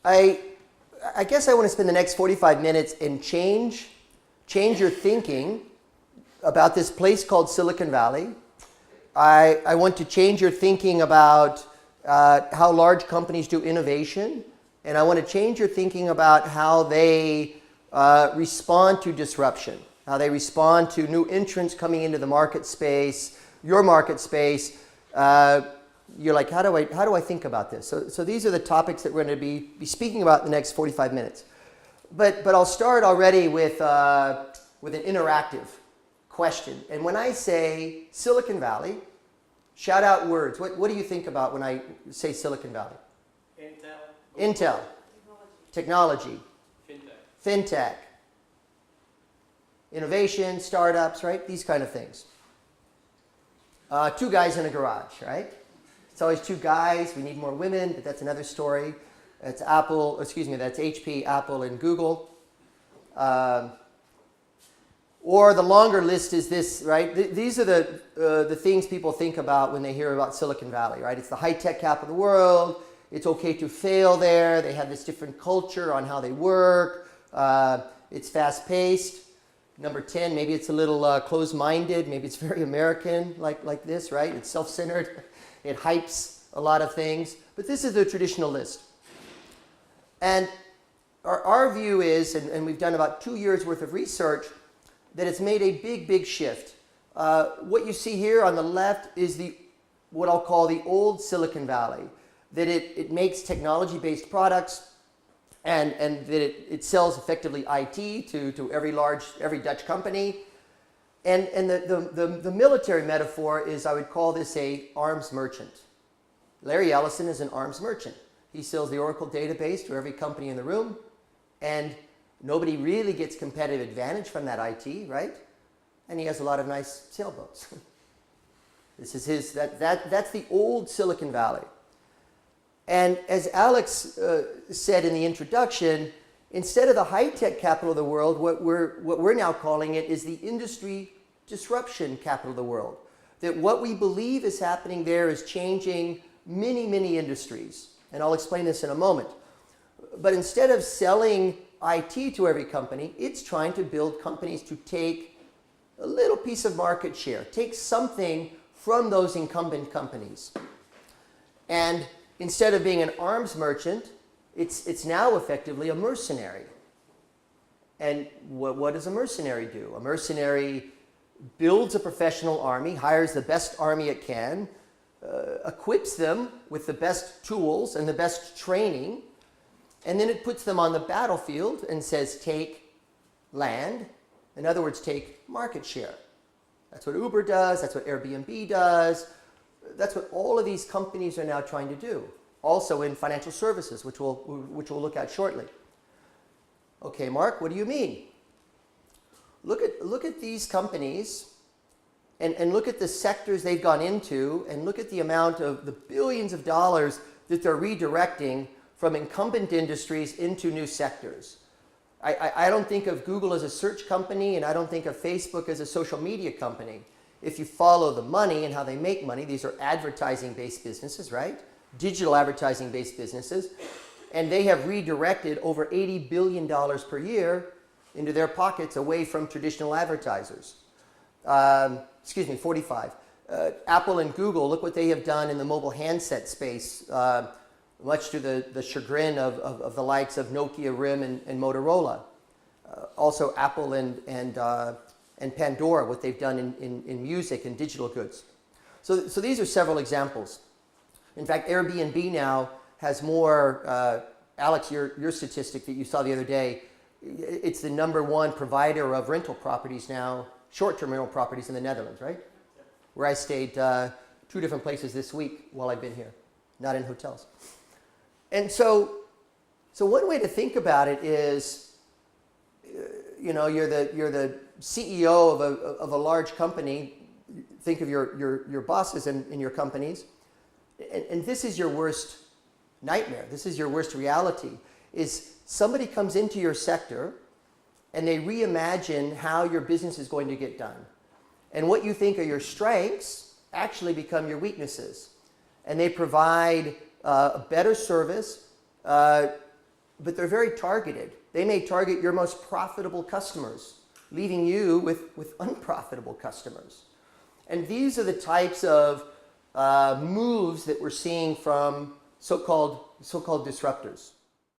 I guess I want to spend the next 45 minutes and change your thinking about this place called Silicon Valley. I want to change your thinking about how large companies do innovation, and I want to change your thinking about how they respond to disruption, how they respond to new entrants coming into the market space, your market space. You're like, how do I think about this? So these are the topics that we're going to be speaking about in the next 45 minutes. But I'll start already with an interactive question. And when I say Silicon Valley, shout out words. What do you think about when I say Silicon Valley? Intel. Technology. Fintech. Innovation, startups, right? These kind of things. Two guys in a garage, right? It's always two guys. We need more women, but that's another story. That's HP, Apple, and Google. Or the longer list is this, right? These are the things people think about when they hear about Silicon Valley, right? It's the high-tech capital of the world. It's okay to fail there. They have this different culture on how they work. It's fast-paced. Number 10, maybe it's a little closed-minded. Maybe it's very American, like this, right? It's self-centered. It hypes a lot of things. But this is the traditional list. And our view is, and we've done about 2 years' worth of research, that it's made a big shift. What you see here on the left is what I'll call the old Silicon Valley, that it makes technology-based products and that it sells effectively IT to every Dutch company. And the military metaphor is, I would call this a arms merchant. Larry Ellison is an arms merchant. He sells the Oracle database to every company in the room, and nobody really gets competitive advantage from that IT, right? And he has a lot of nice sailboats. This is that's the old Silicon Valley. And as Alex said in the introduction, instead of the high-tech capital of the world, what we're now calling it is the industry disruption capital of the world. That what we believe is happening there is changing many industries. And I'll explain this in a moment. But instead of selling IT to every company, it's trying to build companies to take a little piece of market share, take something from those incumbent companies. And instead of being an arms merchant, it's now effectively a mercenary. And what does a mercenary do? A mercenary builds a professional army, hires the best army it can, equips them with the best tools and the best training, and then it puts them on the battlefield and says, take land. In other words, take market share. That's what Uber does. That's what Airbnb does. That's what all of these companies are now trying to do. Also in financial services, which we'll look at shortly. Okay, Mark, what do you mean? Look at these companies and look at the sectors they've gone into, and look at the amount of the billions of dollars that they're redirecting from incumbent industries into new sectors. I don't think of Google as a search company, and I don't think of Facebook as a social media company. If you follow the money and how they make money, these are advertising-based businesses, right? Digital advertising-based businesses. And they have redirected over $80 billion per year into their pockets away from traditional advertisers. 45. Apple and Google, look what they have done in the mobile handset space, much to the chagrin of the likes of Nokia, RIM, and Motorola. Also Apple and Pandora, what they've done in music and digital goods. So these are several examples. In fact, Airbnb now has more, Alex, your statistic that you saw the other day, it's the #1 provider of rental properties now, short-term rental properties in the Netherlands, right? Where I stayed 2 different places this week while I've been here, not in hotels. And so one way to think about it is, you're the CEO of a large company. Think of your bosses in your companies, and this is your worst nightmare. This is your worst reality. Is somebody comes into your sector and they reimagine how your business is going to get done. And what you think are your strengths actually become your weaknesses. And they provide a better service, but they're very targeted. They may target your most profitable customers, leaving you with unprofitable customers. And these are the types of moves that we're seeing from so-called disruptors.